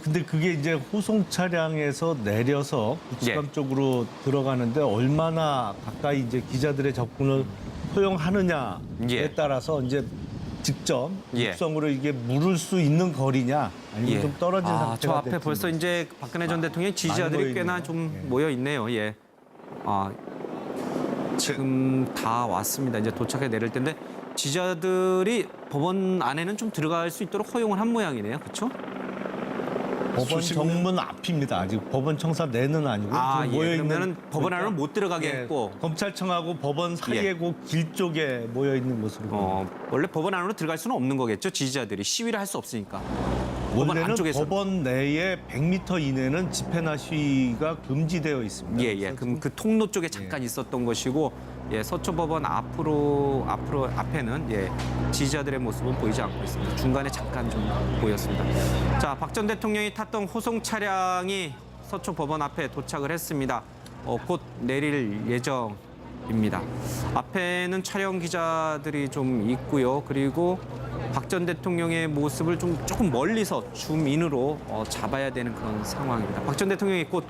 근데 그게 이제 호송 차량에서 내려서 구치관 쪽으로 들어가는데 얼마나 가까이 이제 기자들의 접근을 허용하느냐에 따라서 이제 직접 육성으로 이게 물을 수 있는 거리냐 아니면 좀 떨어진 상태가 저 앞에 될지. 벌써 이제 박근혜 전 대통령의 지지자들이 꽤나 좀 모여 있네요. 예. 지금 다 왔습니다. 이제 도착해 내릴 텐데 지지자들이 법원 안에는 좀 들어갈 수 있도록 허용을 한 모양이네요. 그렇죠? 법원 정문 앞입니다. 아직 법원 청사 내는 아니고 지금 모여 있는 그러면은 법원 안으로 못 들어가게 예, 했고 검찰청하고 법원 사이에 그 길 쪽에 모여 있는 모습으로 보입니다. 원래 법원 안으로 들어갈 수는 없는 거겠죠. 지지자들이 시위를 할 수 없으니까. 법원 원래는 안쪽에서. 법원 내에 100m 이내는 집회나 시위가 금지되어 있습니다. 예. 그럼 그 통로 쪽에 잠깐 있었던 것이고, 서초법원 앞에는 지지자들의 모습은 보이지 않고 있습니다. 중간에 잠깐 좀 보였습니다. 자, 박 전 대통령이 탔던 호송 차량이 서초법원 앞에 도착을 했습니다. 곧 내릴 예정입니다. 앞에는 촬영 기자들이 좀 있고요. 그리고 박 전 대통령의 모습을 조금 멀리서 줌인으로 잡아야 되는 그런 상황입니다. 박 전 대통령이 곧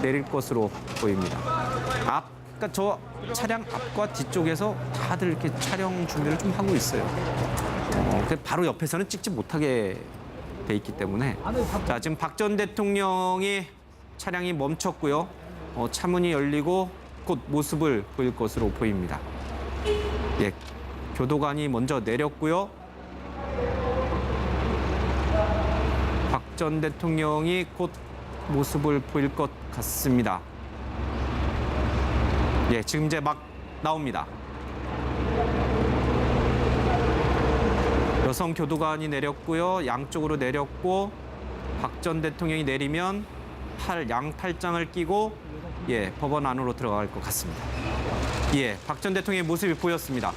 내릴 것으로 보입니다. 그러니까 저 차량 앞과 뒤쪽에서 다들 이렇게 촬영 준비를 좀 하고 있어요. 바로 옆에서는 찍지 못하게 돼 있기 때문에. 자, 지금 박 전 대통령이 차량이 멈췄고요. 차문이 열리고 곧 모습을 보일 것으로 보입니다. 예, 교도관이 먼저 내렸고요. 박 전 대통령이 곧 모습을 보일 것 같습니다. 예, 지금 이제 막 나옵니다. 여성 교도관이 내렸고요. 양쪽으로 내렸고 박 전 대통령이 내리면 양팔짱을 끼고 법원 안으로 들어갈 것 같습니다. 박 전 대통령의 모습이 보였습니다.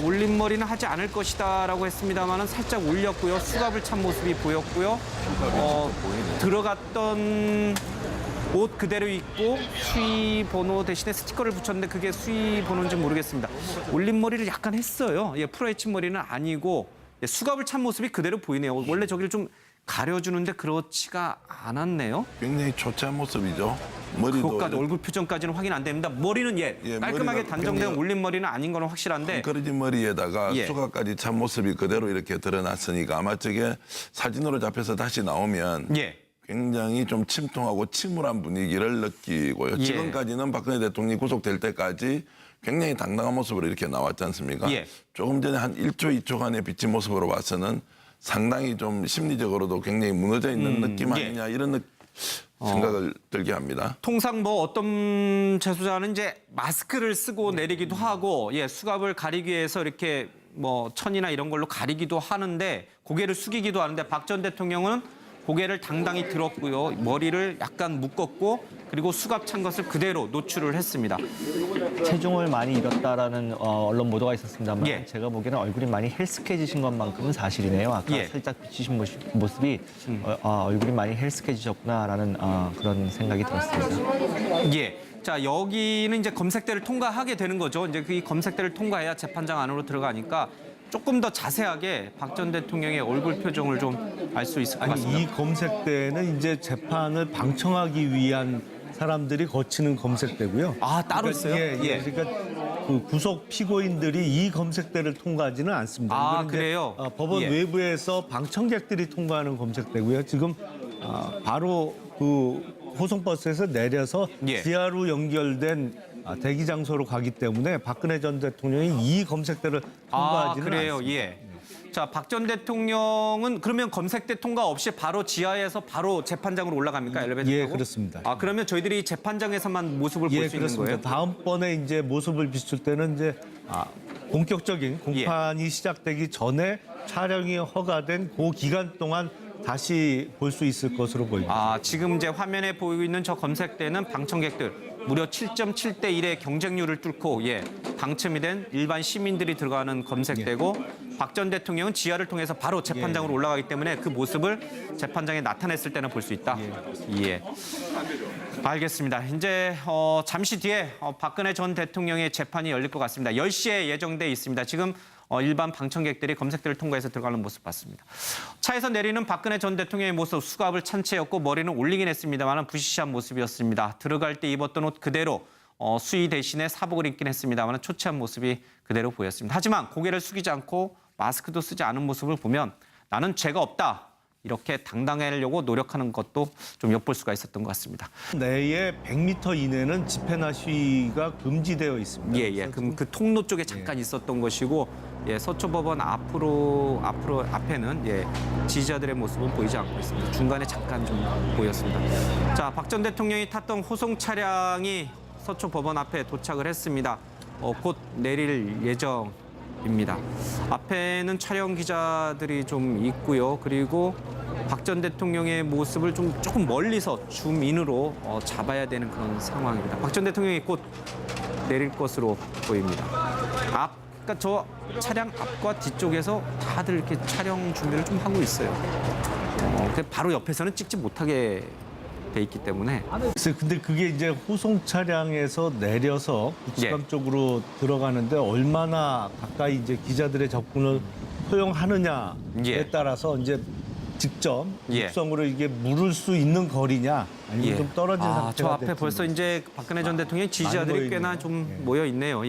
올림머리는 하지 않을 것이다라고 했습니다만은 살짝 올렸고요. 수갑을 찬 모습이 보였고요. 들어갔던 옷 그대로 입고 수의 번호 대신에 스티커를 붙였는데 그게 수의 번호인지 모르겠습니다. 올림머리를 약간 했어요. 풀어헤친 머리는 아니고 수갑을 찬 모습이 그대로 보이네요. 원래 저기를 좀 가려주는데 그렇지가 않았네요. 굉장히 초췌한 모습이죠. 머리도 그것까지 얼굴 표정까지는 확인 안 됩니다. 머리는 깔끔하게 단정된 올림머리는 아닌 건 확실한데 헝클어진 머리에다가 수갑까지 찬 모습이 그대로 이렇게 드러났으니까 아마 저게 사진으로 잡혀서 다시 나오면 굉장히 좀 침통하고 침울한 분위기를 느끼고요. 지금까지는 박근혜 대통령이 구속될 때까지 굉장히 당당한 모습으로 이렇게 나왔지 않습니까? 조금 전에 한 1초, 2초간의 비친 모습으로 봐서는 상당히 좀 심리적으로도 굉장히 무너져 있는 느낌 아니냐 이런 생각을 들게 합니다. 통상 어떤 재소자는 이제 마스크를 쓰고 내리기도 하고 수갑을 가리기 위해서 이렇게 천이나 이런 걸로 가리기도 하는데 고개를 숙이기도 하는데 박 전 대통령은 고개를 당당히 들었고요. 머리를 약간 묶었고 그리고 수갑 찬 것을 그대로 노출을 했습니다. 체중을 많이 잃었다라는 언론 보도가 있었습니다만 제가 보기에는 얼굴이 많이 헬스케지신 것만큼은 사실이네요. 아까 살짝 비치신 모습이 얼굴이 많이 헬스케지셨구나라는 그런 생각이 들었습니다. 자, 여기는 이제 검색대를 통과하게 되는 거죠. 이제 이 검색대를 통과해야 재판장 안으로 들어가니까 조금 더 자세하게 박 전 대통령의 얼굴 표정을 좀 알 수 있을 것 같습니다. 이 검색대는 이제 재판을 방청하기 위한 사람들이 거치는 검색대고요. 따로 있어요? 그러니까 그 구속 피고인들이 이 검색대를 통과하지는 않습니다. 이거는 그래요? 법원 외부에서 방청객들이 통과하는 검색대고요. 지금 바로 그 호송버스에서 내려서 지하로 연결된 대기 장소로 가기 때문에 박근혜 전 대통령이 이 검색대를 통과하지는 않습니다. 자, 박 전 대통령은 그러면 검색대 통과 없이 바로 지하에서 바로 재판장으로 올라갑니까? 엘리베이터 타고? 그렇습니다. 그러면 저희들이 재판장에서만 모습을 볼 수 있는 거예요? 다음번에 이제 모습을 비출 때는 이제 본격적인 공판이 시작되기 전에 촬영이 허가된 그 기간 동안 다시 볼 수 있을 것으로 보입니다. 지금 이제 화면에 보이고 있는 저 검색대는 방청객들 무려 7.7대 1의 경쟁률을 뚫고 당첨이 된 일반 시민들이 들어가는 검색대고 박 전 대통령은 지하를 통해서 바로 재판장으로 올라가기 때문에 그 모습을 재판장에 나타냈을 때는 볼 수 있다. 알겠습니다. 이제 잠시 뒤에 박근혜 전 대통령의 재판이 열릴 것 같습니다. 10시에 예정돼 있습니다. 지금 일반 방청객들이 검색대를 통과해서 들어가는 모습 봤습니다. 차에서 내리는 박근혜 전 대통령의 모습, 수갑을 찬 채였고 머리는 올리긴 했습니다만 부시시한 모습이었습니다. 들어갈 때 입었던 옷 그대로 수의 대신에 사복을 입긴 했습니다만 초췌한 모습이 그대로 보였습니다. 하지만 고개를 숙이지 않고 마스크도 쓰지 않은 모습을 보면 나는 죄가 없다. 이렇게 당당하려고 노력하는 것도 좀 엿볼 수가 있었던 것 같습니다. 내에 100m 이내는 집회나 시위가 금지되어 있습니다. 예. 그 통로 쪽에 잠깐 있었던 것이고, 서초법원 앞에는 지지자들의 모습은 보이지 않고 있습니다. 중간에 잠깐 좀 보였습니다. 자, 박 전 대통령이 탔던 호송 차량이 서초법원 앞에 도착을 했습니다. 곧 내릴 예정입니다. 앞에는 촬영 기자들이 좀 있고요. 그리고 박 전 대통령의 모습을 조금 멀리서 줌인으로 잡아야 되는 그런 상황입니다. 박 전 대통령이 곧 내릴 것으로 보입니다. 그러니까 저 차량 앞과 뒤쪽에서 다들 이렇게 촬영 준비를 좀 하고 있어요. 바로 옆에서는 찍지 못하게 돼 있기 때문에. 근데 그게 이제 호송 차량에서 내려서 북수감 쪽으로 들어가는데 얼마나 가까이 이제 기자들의 접근을 허용하느냐에 따라서 이제 직접 육성으로 이게 물을 수 있는 거리냐 아니면 좀 떨어진 상태가 저 앞에 될지. 벌써 이제 박근혜 전 대통령의 지지자들이 꽤나 좀 모여 있네요.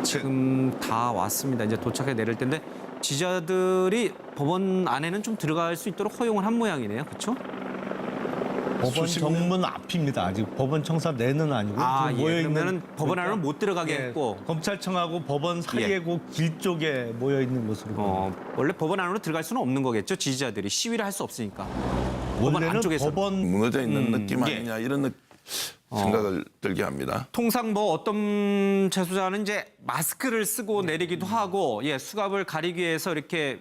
지금 다 왔습니다. 이제 도착해 내릴 텐데 지지자들이 법원 안에는 좀 들어갈 수 있도록 허용을 한 모양이네요. 그렇죠? 법원 정문 앞입니다. 아직 법원 청사 내는 아니고 그러면은 법원 안으로 못 들어가게 했고 검찰청하고 법원 사이에 그 길 쪽에 모여 있는 모습으로 보입니다. 원래 법원 안으로 들어갈 수는 없는 거겠죠. 지지자들이 시위를 할 수 없으니까. 법원 원래는 안쪽에서 법원 무너져 있는 느낌 아니냐 이런 생각을 들게 합니다. 통상 어떤 재소자는 이제 마스크를 쓰고 내리기도 하고 수갑을 가리기 위해서 이렇게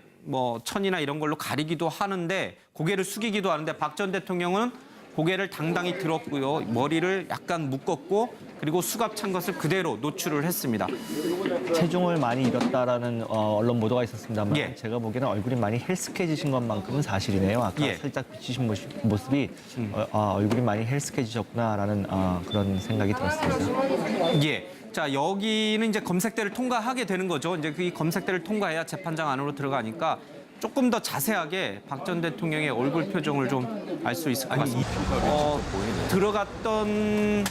천이나 이런 걸로 가리기도 하는데 고개를 숙이기도 하는데 박 전 대통령은 고개를 당당히 들었고요. 머리를 약간 묶었고 그리고 수갑 찬 것을 그대로 노출을 했습니다. 체중을 많이 잃었다라는 언론 보도가 있었습니다만 제가 보기에는 얼굴이 많이 헬스케지신 것만큼은 사실이네요. 아까 살짝 비치신 모습이 얼굴이 많이 헬스케지셨구나라는 그런 생각이 들었습니다. 자, 여기는 이제 검색대를 통과하게 되는 거죠. 이제 이 검색대를 통과해야 재판장 안으로 들어가니까 조금 더 자세하게 박 전 대통령의 얼굴 표정을 좀 알 수 있을 것 같습니다. 들어갔던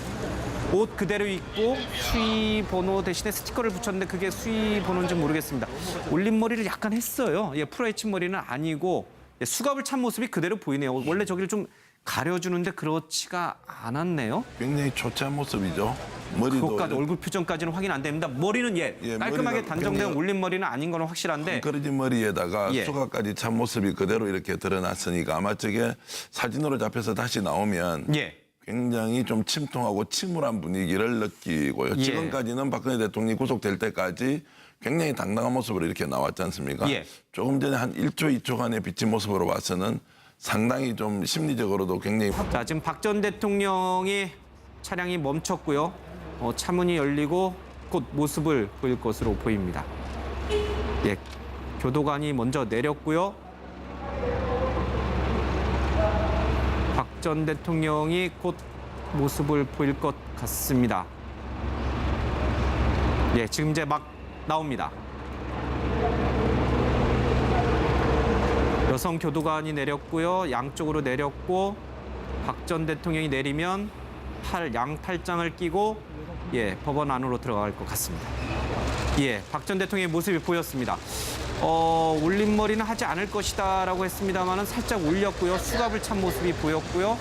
옷 그대로 입고 수의 번호 대신에 스티커를 붙였는데 그게 수의 번호인지 모르겠습니다. 올림머리를 약간 했어요. 풀어헤친 머리는 아니고 수갑을 찬 모습이 그대로 보이네요. 원래 저기를 좀 가려주는데 그렇지가 않았네요. 굉장히 초췌한 모습이죠. 머리도 그것까지 얼굴 표정까지는 확인 안 됩니다. 머리는 깔끔하게 단정된 올린 머리는 아닌 건 확실한데 헝클어진 머리에다가 수갑까지 찬 모습이 그대로 이렇게 드러났으니까 아마 저게 사진으로 잡혀서 다시 나오면 굉장히 좀 침통하고 침울한 분위기를 느끼고요. 지금까지는 박근혜 대통령이 구속될 때까지 굉장히 당당한 모습으로 이렇게 나왔지 않습니까? 조금 전에 한 1초, 2초간의 비친 모습으로 봐서는 상당히 좀 심리적으로도 굉장히. 자, 지금 박 전 대통령이 차량이 멈췄고요. 차문이 열리고 곧 모습을 보일 것으로 보입니다. 교도관이 먼저 내렸고요. 박 전 대통령이 곧 모습을 보일 것 같습니다. 지금 이제 막 나옵니다. 여성 교도관이 내렸고요. 양쪽으로 내렸고 박 전 대통령이 내리면 양팔짱을 끼고 법원 안으로 들어갈 것 같습니다. 박 전 대통령의 모습이 보였습니다. 올림머리는 하지 않을 것이다라고 했습니다만은 살짝 올렸고요. 수갑을 찬 모습이 보였고요.